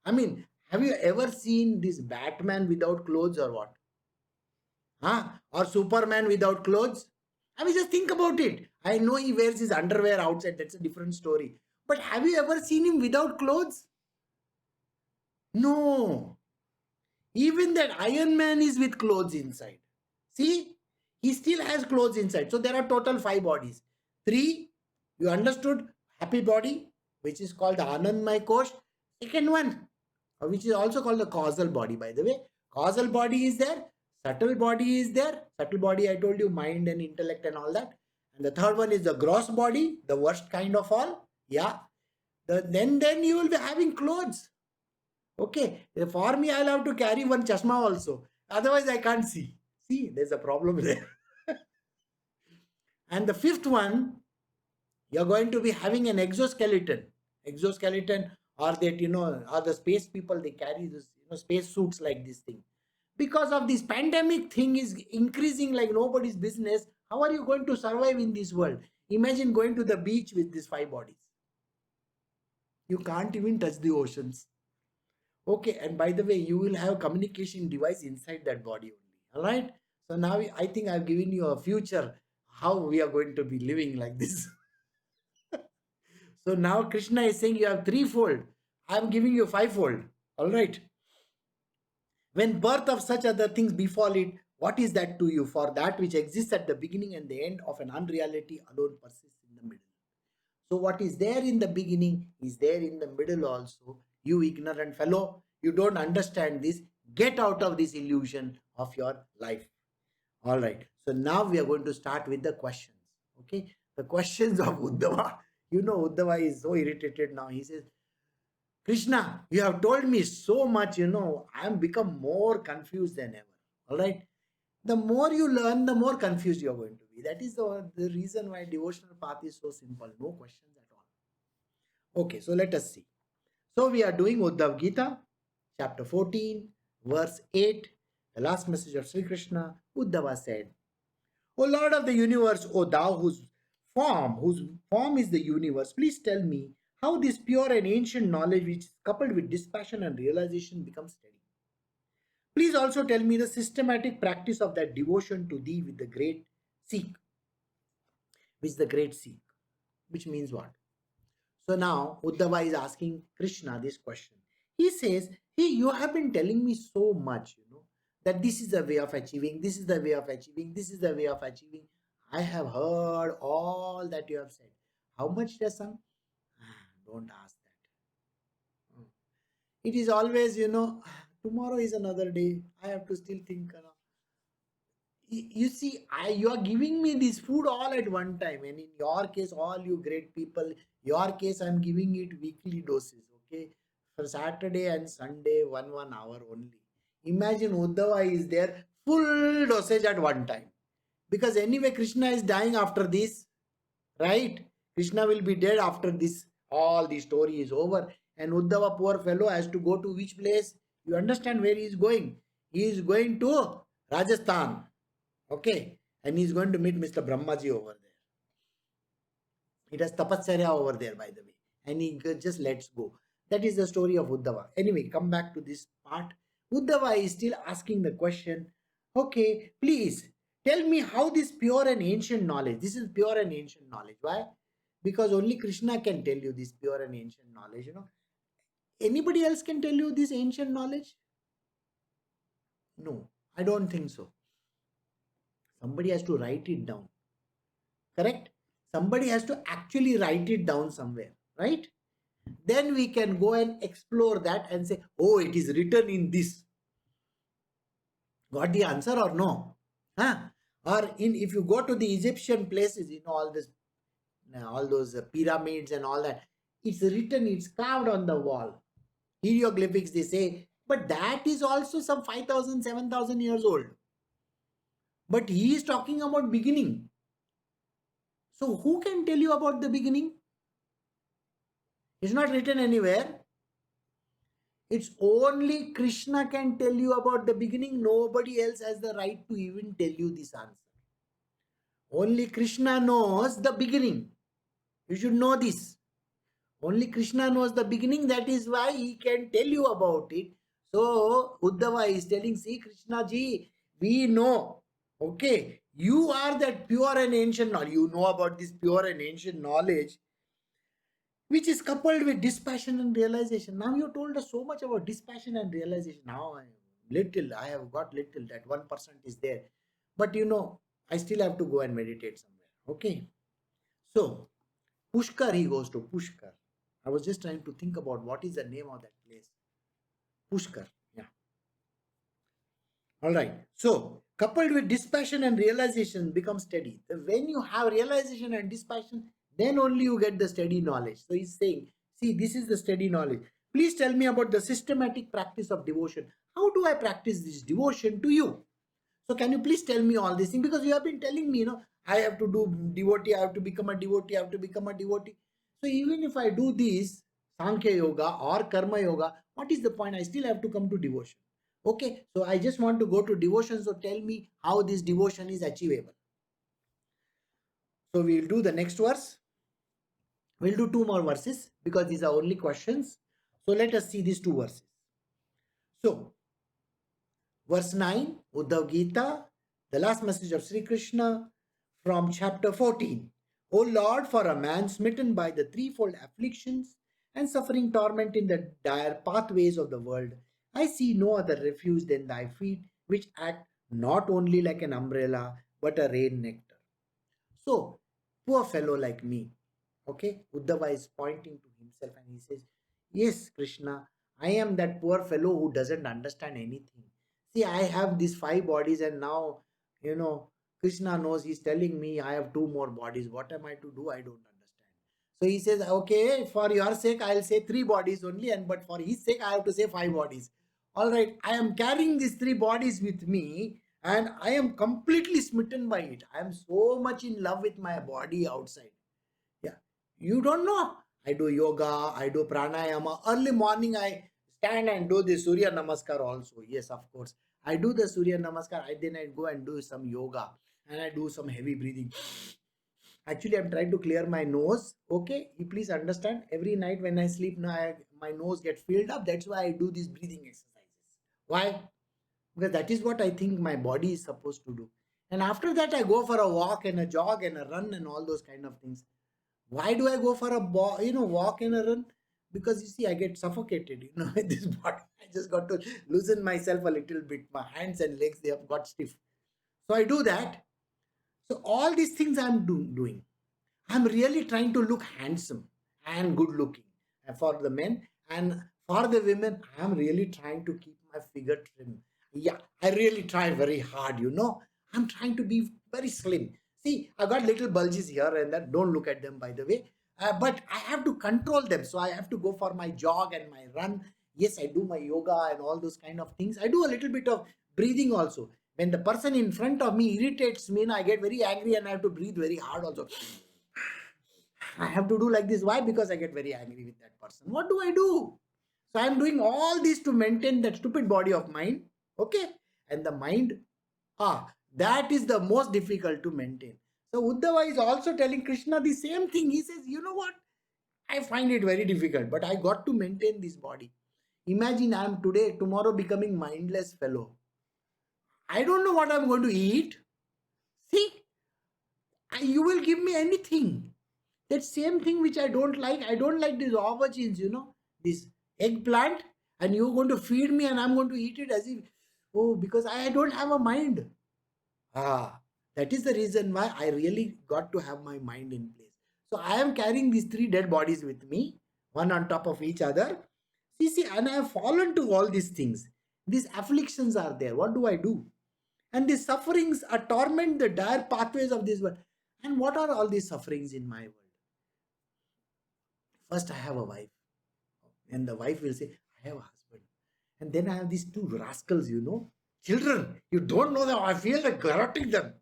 I mean, have you ever seen this Batman without clothes or what? Or Superman without clothes? I mean, just think about it. I know he wears his underwear outside. That's a different story. But have you ever seen him without clothes? No. Even that Iron Man is with clothes inside. See? He still has clothes inside. So there are total 5 bodies. 3 You understood happy body, which is called the Anandmay Kosh. Second one, which is also called the causal body, by the way. Causal body is there, subtle body is there. Subtle body, I told you, mind and intellect and all that. And the third one is the gross body, the worst kind of all. Yeah. Then you will be having clothes. Okay. For me, I'll have to carry one chashma also. Otherwise, I can't see. See, there's a problem there. And the fifth one, you're going to be having an exoskeleton. Exoskeleton, or that, are the space people, they carry this, space suits like this thing. Because of this pandemic thing is increasing like nobody's business. How are you going to survive in this world? Imagine going to the beach with these 5 bodies. You can't even touch the oceans. Okay, and by the way, you will have a communication device inside that body only. All right. So now I think I've given you a future how we are going to be living like this. So now Krishna is saying you have threefold. I am giving you fivefold. All right. When birth of such other things befall it, what is that to you? For that which exists at the beginning and the end of an unreality alone persists in the middle. So what is there in the beginning is there in the middle also. You ignorant fellow, you don't understand this. Get out of this illusion of your life. All right. So now we are going to start with the questions. Okay. The questions of Uddhava. Uddhava is so irritated now. He says, Krishna, you have told me so much, I am become more confused than ever. All right. The more you learn, the more confused you are going to be. That is the reason why devotional path is so simple. No questions at all. Okay, so let us see. So we are doing Uddhava Gita, chapter 14, verse 8. The last message of Sri Krishna. Uddhava said, O Lord of the universe, O thou whose form is the universe, please tell me how this pure and ancient knowledge which is coupled with dispassion and realization becomes steady. Please also tell me the systematic practice of that devotion to thee with the great seek. Which the great seek. Which means what? So now Uddhava is asking Krishna this question. He says, hey, you have been telling me so much, that this is the way of achieving, this is the way of achieving, this is the way of achieving. I have heard all that you have said. How much, Rasan? Don't ask that. It is always, tomorrow is another day. I have to still think. You see, you are giving me this food all at one time. And in your case, all you great people, your case, I'm giving it weekly doses. Okay. For Saturday and Sunday, 1 hour only. Imagine Uddhava is there, full dosage at one time. Because anyway, Krishna is dying after this, right? Krishna will be dead after this. All the story is over. And Uddhava, poor fellow, has to go to which place? You understand where he is going? He is going to Rajasthan. Okay. And he is going to meet Mr. Brahmaji over there. It has tapasarya over there, by the way. And he just lets go. That is the story of Uddhava. Anyway, come back to this part. Uddhava is still asking the question, okay, please tell me how this pure and ancient knowledge, this is pure and ancient knowledge. Why? Because only Krishna can tell you this pure and ancient knowledge, Anybody else can tell you this ancient knowledge? No, I don't think so. Somebody has to write it down. Correct? Somebody has to actually write it down somewhere, right? Then we can go and explore that and say, oh, it is written in this. Got the answer or no? Huh? Or if you go to the Egyptian places, all those pyramids and all that, it's written, it's carved on the wall. Hieroglyphics, they say, but that is also some 5,000, 7,000 years old. But he is talking about beginning. So who can tell you about the beginning? It's not written anywhere. It's only Krishna can tell you about the beginning. Nobody else has the right to even tell you this answer. Only Krishna knows the beginning. You should know this. Only Krishna knows the beginning. That is why he can tell you about it. So Uddhava is telling, see Krishna ji, we know. Okay, you are that pure and ancient knowledge. You know about this pure and ancient knowledge, which is coupled with dispassion and realization. Now you told us so much about dispassion and realization. Now I have got little, that 1% is there. But I still have to go and meditate somewhere. Okay. So Pushkar he goes to, Pushkar. I was just trying to think about what is the name of that place. Pushkar. Yeah. All right. So, coupled with dispassion and realization becomes steady. When you have realization and dispassion, then only you get the steady knowledge. So, he's saying, see, this is the steady knowledge. Please tell me about the systematic practice of devotion. How do I practice this devotion to you? So, can you please tell me all these things? Because you have been telling me, I have to do devotee, I have to become a devotee, I have to become a devotee. So, even if I do this Sankhya Yoga or Karma Yoga, what is the point? I still have to come to devotion. Okay, so I just want to go to devotion. So tell me how this devotion is achievable. So we'll do the next verse. We'll do two more verses because these are only questions. So let us see these two verses. So, verse 9, Uddhava Gita, the last message of Sri Krishna from chapter 14. O Lord, for a man smitten by the threefold afflictions and suffering torment in the dire pathways of the world, I see no other refuge than thy feet, which act not only like an umbrella, but a rain nectar. So, poor fellow like me, okay, Uddhava is pointing to himself and he says, yes, Krishna, I am that poor fellow who doesn't understand anything. See, I have these 5 bodies and now, Krishna knows, he's telling me I have 2 more bodies. What am I to do? I don't understand. So he says, okay, for your sake, I'll say 3 bodies only, but for his sake, I have to say 5 bodies. All right, I am carrying these 3 bodies with me and I am completely smitten by it. I am so much in love with my body outside. Yeah, you don't know. I do yoga, I do pranayama. Early morning, I stand and do the Surya Namaskar also. Yes, of course. I do the Surya Namaskar. Then I go and do some yoga and I do some heavy breathing. Actually, I'm trying to clear my nose. Okay, you please understand. Every night when I sleep, now my nose gets filled up. That's why I do these breathing exercises. Why? Because that is what I think my body is supposed to do. And after that, I go for a walk and a jog and a run and all those kind of things. Why do I go for a walk and a run? Because you see, I get suffocated, with this body. I just got to loosen myself a little bit. My hands and legs, they have got stiff. So I do that. So all these things I'm doing. I'm really trying to look handsome and good looking for the men, and for the women, I'm really trying to keep my figure trim. Yeah, I really try very hard. I'm trying to be very slim. See, I got little bulges here and that. Don't look at them, by the way. But I have to control them. So I have to go for my jog and my run. Yes, I do my yoga and all those kind of things. I do a little bit of breathing also. When the person in front of me irritates me, I get very angry and I have to breathe very hard also. I have to do like this. Why? Because I get very angry with that person. What do I do? So I'm doing all this to maintain that stupid body of mine. Okay? And the mind, that is the most difficult to maintain. So Uddhava is also telling Krishna the same thing. He says, you know what? I find it very difficult, but I got to maintain this body. Imagine I am today, tomorrow becoming mindless fellow. I don't know what I'm going to eat. See, you will give me anything. That same thing which I don't like these aubergines, this eggplant, and you're going to feed me and I'm going to eat it as if, because I don't have a mind. That is the reason why I really got to have my mind in place. So I am carrying these 3 dead bodies with me, one on top of each other. See, and I have fallen to all these things. These afflictions are there. What do I do? And these sufferings are torment the dire pathways of this world. And what are all these sufferings in my world? First, I have a wife. And the wife will say, I have a husband. And then I have these 2 rascals, children. You don't know them. I feel like garroting them.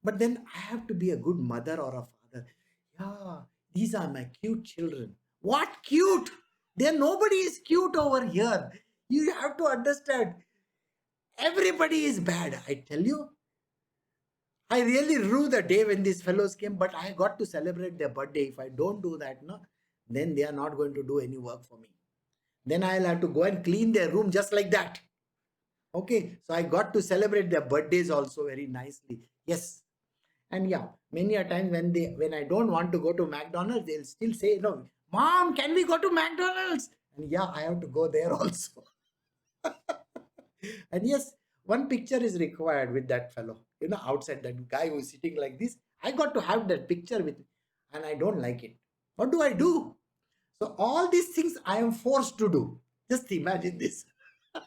But then I have to be a good mother or a father. Yeah, these are my cute children. What cute? Nobody is cute over here. You have to understand. Everybody is bad. I tell you, I really rue the day when these fellows came, but I got to celebrate their birthday. If I don't do that, no, then they are not going to do any work for me. Then I'll have to go and clean their room just like that. Okay, so I got to celebrate their birthdays also very nicely. Yes. And yeah, many a time when I don't want to go to McDonald's, they'll still say, no, Mom, can we go to McDonald's? And yeah, I have to go there also. And yes, one picture is required with that fellow, outside, that guy who is sitting like this. I got to have that picture with me. and I don't like it. What do I do? So all these things I am forced to do. Just imagine this. I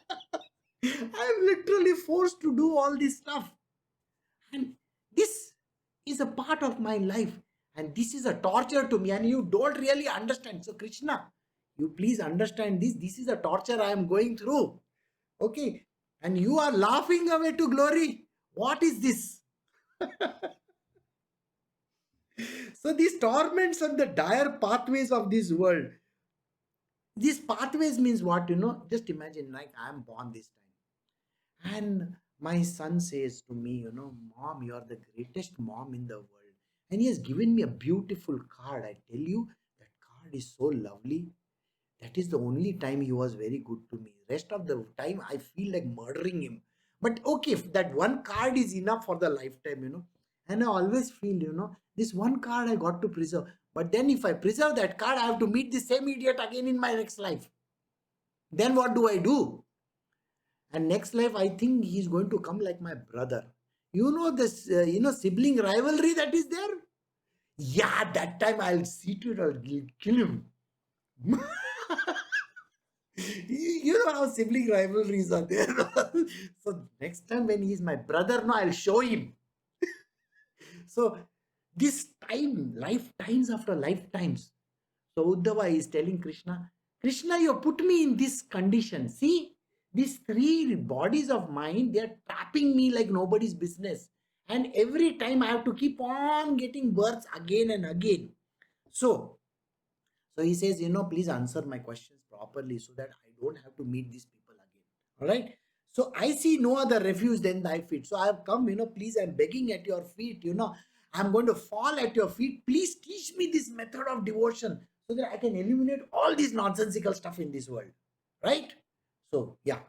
am literally forced to do all this stuff. And this is a part of my life. And this is a torture to me. And you don't really understand. So, Krishna, you please understand this. This is a torture I am going through. Okay. And you are laughing away to glory. What is this? So, these torments and the dire pathways of this world. These pathways means what? Just imagine, like, I am born this time. And my son says to me, Mom, you are the greatest mom in the world. And he has given me a beautiful card. I tell you, that card is so lovely. That is the only time he was very good to me. Rest of the time, I feel like murdering him. But okay, if that one card is enough for the lifetime. And I always feel, this one card I got to preserve. But then if I preserve that card, I have to meet the same idiot again in my next life. Then what do I do? And next life, I think he's going to come like my brother. You know this, sibling rivalry that is there? Yeah, that time I'll see to it, I'll kill him. You know how sibling rivalries are there. So next time when he's my brother, no, I'll show him. So this time, lifetimes after lifetimes. So Uddhava is telling Krishna, Krishna, you put me in this condition. See, these three bodies of mine, they are trapping me like nobody's business. And every time I have to keep on getting births again and again. So he says, please answer my questions properly so that I don't have to meet these people again. All right. So I see no other refuge than thy feet. So I have come, please, I'm begging at your feet, I'm going to fall at your feet. Please teach me this method of devotion so that I can eliminate all this nonsensical stuff in this world. Right? So, yeah.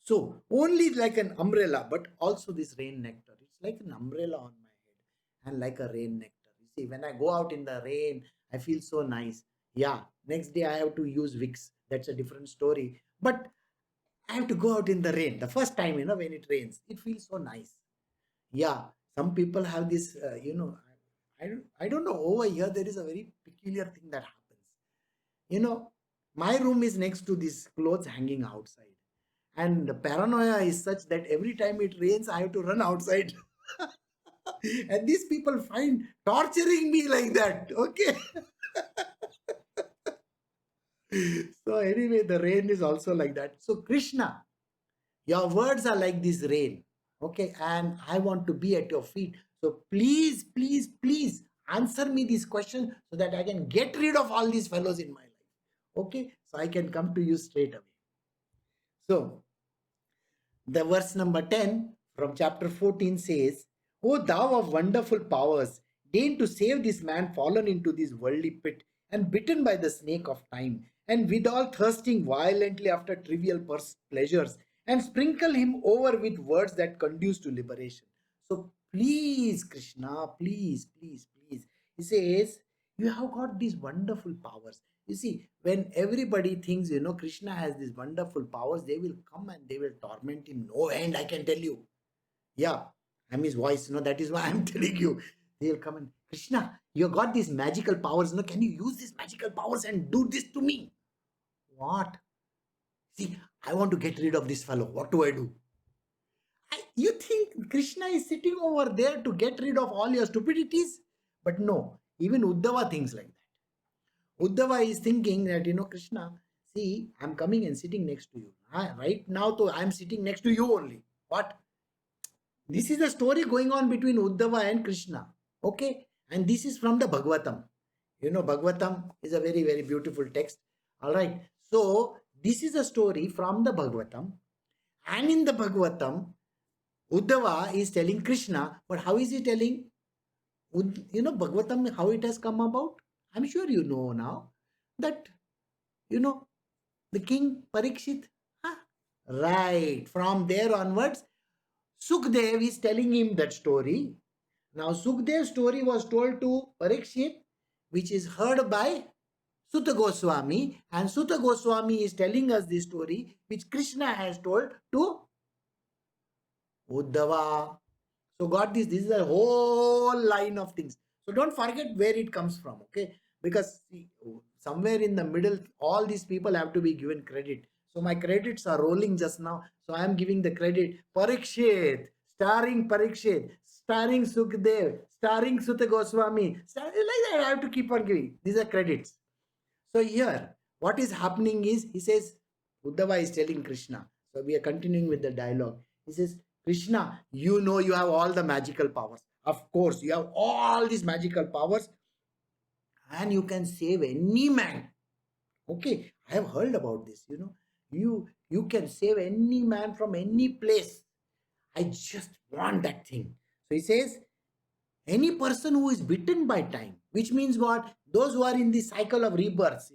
So, only like an umbrella, but also this rain nectar. It's like an umbrella on my head and like a rain nectar. You see, when I go out in the rain, I feel so nice. Yeah, next day I have to use Vicks. That's a different story. But I have to go out in the rain. The first time, when it rains, it feels so nice. Yeah, some people have this, I don't know. Over here, there is a very peculiar thing that happens. My room is next to these clothes hanging outside. And the paranoia is such that every time it rains, I have to run outside. And these people find torturing me like that. Okay. So anyway, the rain is also like that. So Krishna, your words are like this rain. Okay. And I want to be at your feet. So please, please, please answer me these questions so that I can get rid of all these fellows in my life. Okay. So I can come to you straight away. So the verse number 10 from chapter 14 says, O thou of wonderful powers, deign to save this man fallen into this worldly pit and bitten by the snake of time, and withal thirsting violently after trivial pleasures, and sprinkle him over with words that conduce to liberation. So please, Krishna, please, please, please. He says, you have got these wonderful powers. You see, when everybody thinks, Krishna has these wonderful powers, they will come and they will torment him no end, I can tell you. Yeah, I'm his voice, that is why I'm telling you. They'll come and, Krishna, you got these magical powers, can you use these magical powers and do this to me? What? See, I want to get rid of this fellow. What do I do? You think Krishna is sitting over there to get rid of all your stupidities? But no, even Uddhava thinks like that. Uddhava is thinking that, Krishna, see, I'm coming and sitting next to you. Right now, I'm sitting next to you only. What? This is the story going on between Uddhava and Krishna. Okay? And this is from the Bhagavatam. Bhagavatam is a very, very beautiful text. All right. So, this is a story from the Bhagavatam. And in the Bhagavatam, Uddhava is telling Krishna, but how is he telling? Bhagavatam, how it has come about? I'm sure you know now that, the king Parikshit. Right. From there onwards, Sukdev is telling him that story. Now, Sukdev's story was told to Parikshit, which is heard by Sutta Goswami. And Sutta Goswami is telling us this story, which Krishna has told to Uddhava. So, got this. This is a whole line of things. So don't forget where it comes from, okay? Because see, somewhere in the middle, all these people have to be given credit. So my credits are rolling just now. So I am giving the credit. Parikshit, starring Parikshit, starring Sukhdev, starring Sutta Goswami. Like that, I have to keep on giving. These are credits. So here, what is happening is, he says, Uddhava is telling Krishna. So we are continuing with the dialogue. He says, Krishna, you know you have all the magical powers. Of course, you have all these magical powers and you can save any man. Okay, I have heard about this, you can save any man from any place. I just want that thing. So he says, any person who is bitten by time, which means what? Those who are in the cycle of rebirths,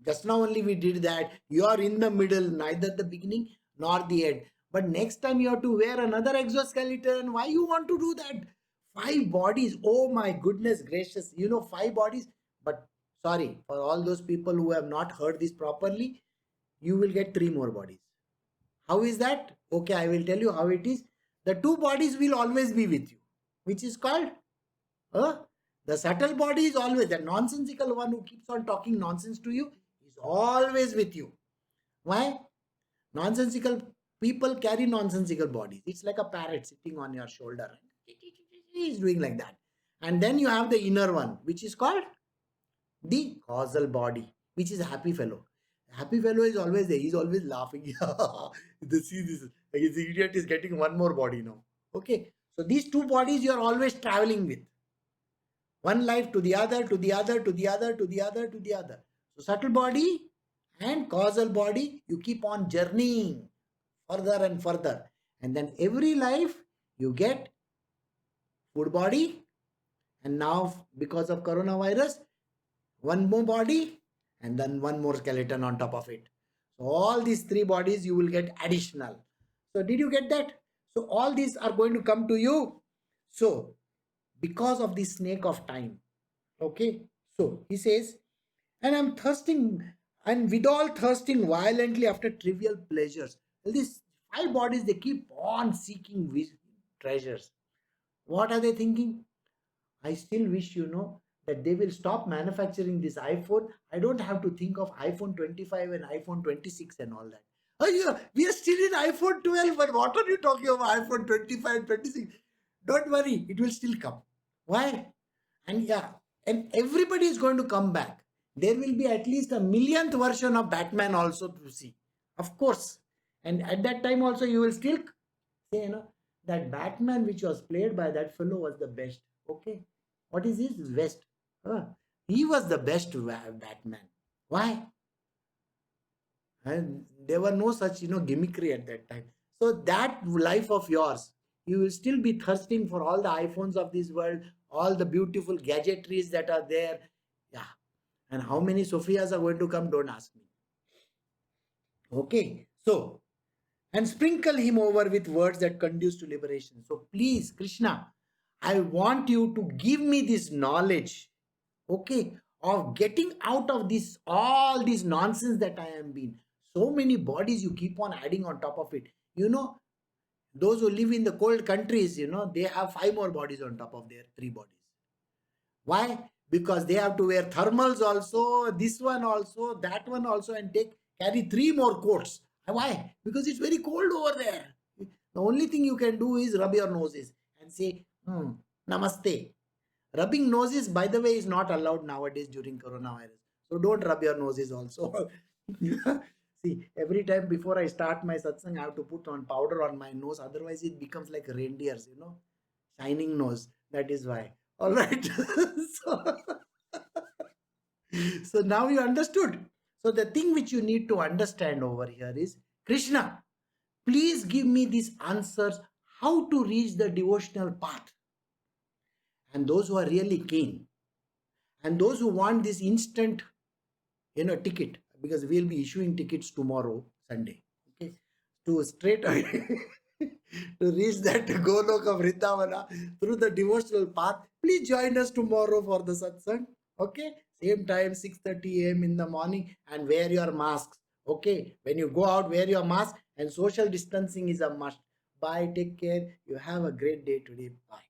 just now only we did that. You are in the middle, neither the beginning nor the end. But next time you have to wear another exoskeleton. Why you want to do that? 5 bodies. Oh my goodness gracious. 5 bodies. But sorry, for all those people who have not heard this properly, you will get 3 more bodies. How is that? Okay, I will tell you how it is. The 2 bodies will always be with you, which is called the subtle body is always the nonsensical one who keeps on talking nonsense to you is always with you. Why? Nonsensical people carry nonsensical bodies. It's like a parrot sitting on your shoulder. He's doing like that. And then you have the inner one, which is called the causal body, which is a happy fellow. Happy fellow is always there. He's always laughing. See this. Like this idiot is getting 1 more body now. Okay. So these 2 bodies you are always traveling with. One life to the other, to the other, to the other, to the other, to the other. So subtle body and causal body, you keep on journeying further and further. And then every life you get food body. And now because of coronavirus, 1 more body and then 1 more skeleton on top of it. So all these 3 bodies you will get additional. So did you get that? So all these are going to come to you. So because of the snake of time. Okay. So he says, and I'm thirsting, and withal thirsting violently after trivial pleasures. Well, these 5 bodies, they keep on seeking treasures. What are they thinking? I still wish, that they will stop manufacturing this iPhone. I don't have to think of iPhone 25 and iPhone 26 and all that. Oh, yeah, we are still in iPhone 12, but what are you talking about iPhone 25 and 26? Don't worry, it will still come. Why? And everybody is going to come back. There will be at least a millionth version of Batman also to see. Of course. And at that time also you will still say, that Batman which was played by that fellow was the best. Okay. What is his West? He was the best Batman. Why? And there were no such, gimmickry at that time. So that life of yours, you will still be thirsting for all the iPhones of this world, all the beautiful gadgetries that are there. Yeah. And how many Sophias are going to come? Don't ask me. Okay. So, and sprinkle him over with words that conduce to liberation. So please, Krishna, I want you to give me this knowledge, okay, of getting out of this, all this nonsense that I am being. So many bodies you keep on adding on top of it. Those who live in the cold countries, they have 5 more bodies on top of their 3 bodies. Why? Because they have to wear thermals also, this one also, that one also, and carry 3 more coats. Why? Because it's very cold over there. The only thing you can do is rub your noses and say, namaste. Rubbing noses, by the way, is not allowed nowadays during coronavirus. So don't rub your noses also. See, every time before I start my satsang, I have to put on powder on my nose. Otherwise, it becomes like reindeers, shining nose. That is why. All right. So now you understood. So the thing which you need to understand over here is, Krishna, please give me these answers how to reach the devotional path. And those who are really keen, and those who want this instant, ticket, because we'll be issuing tickets tomorrow, Sunday, okay, to straight away to reach that Golok of Vrindavana through the devotional path. Please join us tomorrow for the satsang. Okay, same time, 6:30 a.m. in the morning, and wear your masks. Okay, when you go out, wear your mask, and social distancing is a must. Bye, take care. You have a great day today. Bye.